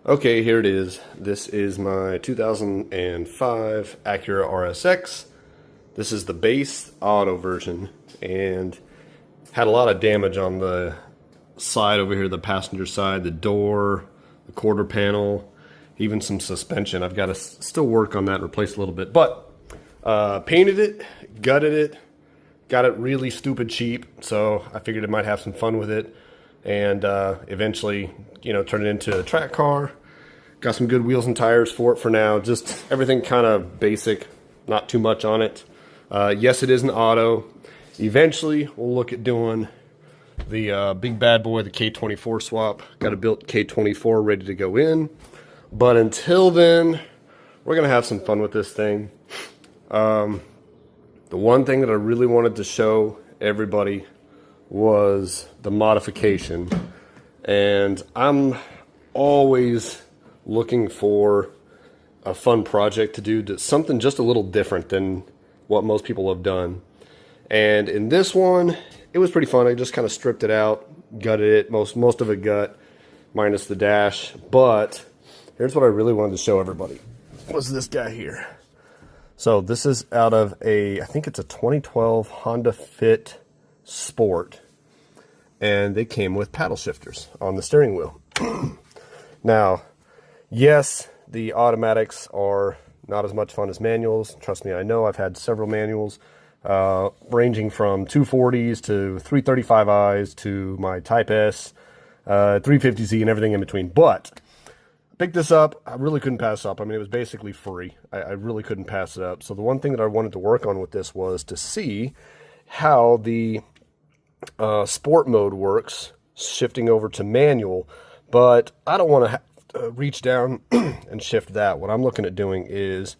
Okay, here it is. This is my 2005 Acura RSX. This is the base auto version and had a lot of damage on the side over here, the passenger side, the door, the quarter panel, even some suspension. I've got to still work on that and replace a little bit, but painted it, gutted it, got it really stupid cheap, so I figured I might have some fun with it and eventually, turn it into a track car. Got some good wheels and tires for it for now. Just everything kind of basic, not too much on it. Yes, it is an auto. Eventually, we'll look at doing the big bad boy, the K24 swap. Got a built K24 ready to go in. But until then, we're going to have some fun with this thing. The one thing that I really wanted to show everybody was the modification. And I'm always looking for a fun project to do, something just a little different than what most people have done. And in this one, it was pretty fun. I just kind of stripped it out, gutted it, most of it gut, minus the dash. But here's what I really wanted to show everybody, was this guy here. So this is out of I think it's a 2012 Honda Fit Sport, and they came with paddle shifters on the steering wheel. Now, yes, the automatics are not as much fun as manuals. Trust me, I know. I've had several manuals, ranging from 240s to 335i's to my Type S, 350Z, and everything in between. But I picked this up. I really couldn't pass it up. I mean, it was basically free. I really couldn't pass it up. So the one thing that I wanted to work on with this was to see how the sport mode works, shifting over to manual. But I don't want to reach down and shift that. What I'm looking at doing is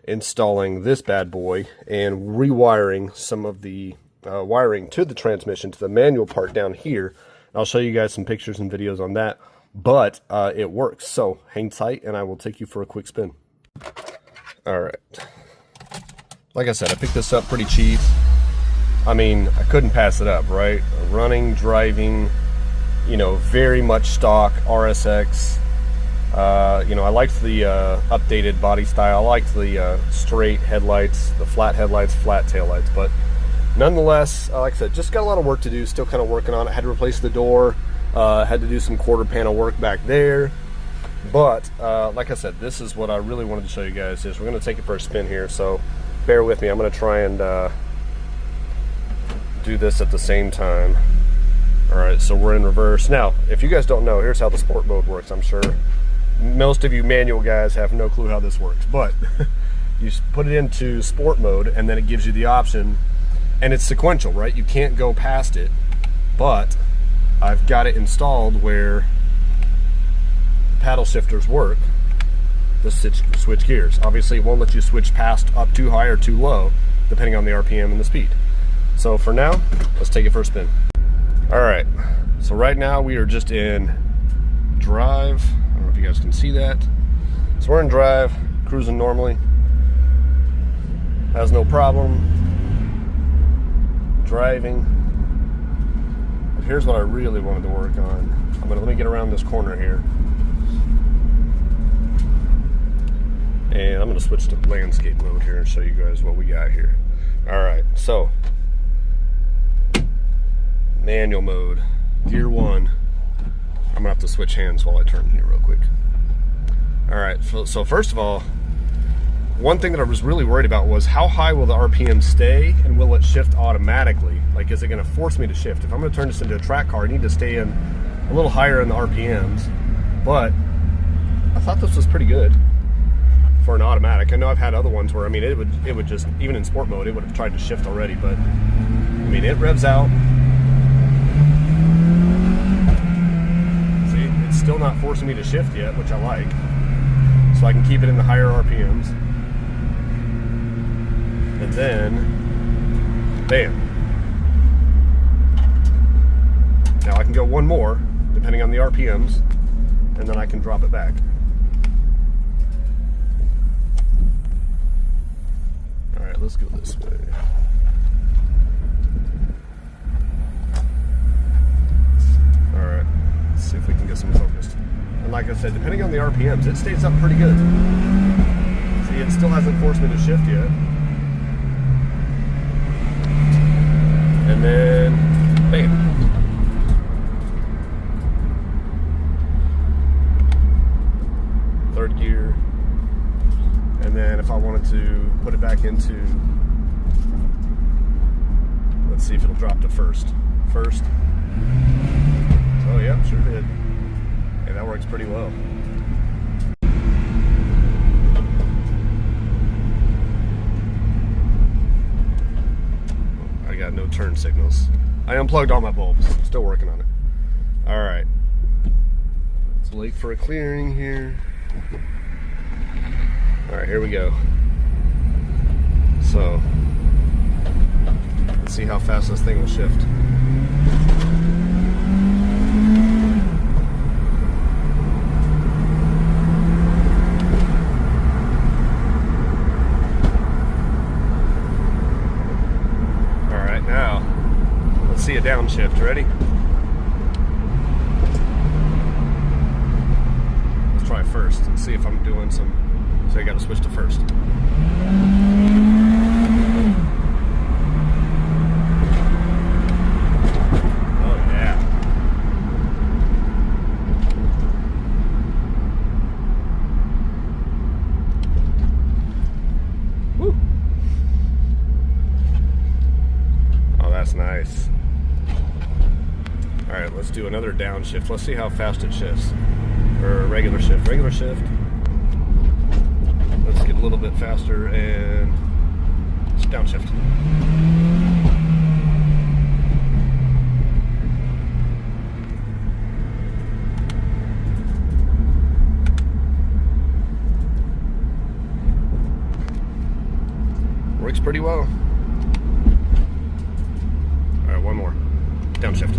installing this bad boy and rewiring some of the wiring to the transmission, to the manual part down here. I'll show you guys some pictures and videos on that, but it works. So hang tight and I will take you for a quick spin. All right. Like I said, I picked this up pretty cheap. I mean, I couldn't pass it up, right? Running, driving, very much stock RSX. I liked the updated body style. I liked the straight headlights, the flat headlights, flat taillights. But nonetheless, like I said, just got a lot of work to do. Still kind of working on it. Had to replace the door. Had to do some quarter panel work back there. But like I said, this is what I really wanted to show you guys. Is we're going to take it for a spin here. So bear with me. I'm going to try and do this at the same time. All right, so we're in reverse. Now, if you guys don't know, here's how the sport mode works. I'm sure most of you manual guys have no clue how this works, but you put it into sport mode and then it gives you the option, and it's sequential, right? You can't go past it, but I've got it installed where paddle shifters work to switch gears. Obviously, it won't let you switch past up too high or too low, depending on the RPM and the speed. So for now, let's take it for a spin. All right, so right now we are just in drive. I don't know if you guys can see that. So we're in drive, cruising normally. Has no problem. Driving. But here's what I really wanted to work on. Let me get around this corner here. And I'm gonna switch to landscape mode here and show you guys what we got here. All right, so manual mode, gear 1. I'm gonna have to switch hands while I turn here real quick. All right, so first of all, one thing that I was really worried about was how high will the RPM stay and will it shift automatically? Like, is it gonna force me to shift? If I'm gonna turn this into a track car, I need to stay in a little higher in the RPMs, but I thought this was pretty good for an automatic. I know I've had other ones where, I mean, it would just, even in sport mode, it would have tried to shift already, but I mean, it revs out. Still not forcing me to shift yet, which I like, so I can keep it in the higher RPMs, and then bam, now I can go one more depending on the RPMs, and then I can drop it back. All right, let's go this way. All right, Let's see if we can get some focused. And like I said, depending on the RPMs, it stays up pretty good. See, it still hasn't forced me to shift yet. And then, bam. Third gear. And then if I wanted to put it back into, let's see if it'll drop to first. First. Oh yeah, sure did. Yeah, that works pretty well. I got no turn signals. I unplugged all my bulbs. Still working on it. Alright. Let's wait for a clearing here. Alright, here we go. So, let's see how fast this thing will shift. Alright, now, let's see a downshift. Ready? Let's try first and see if I'm doing some. So I got to switch to first. Oh yeah. Woo. Oh, that's nice. All right, let's do another downshift. Let's see how fast it shifts. Or regular shift. Regular shift. Let's get a little bit faster and downshift. Works pretty well. All right, one more. Downshift.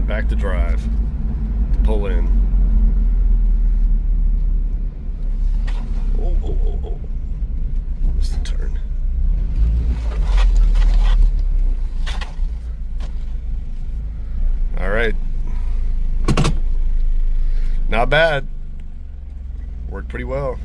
Back to drive, to pull in. Oh. Missed the turn. All right. Not bad. Worked pretty well.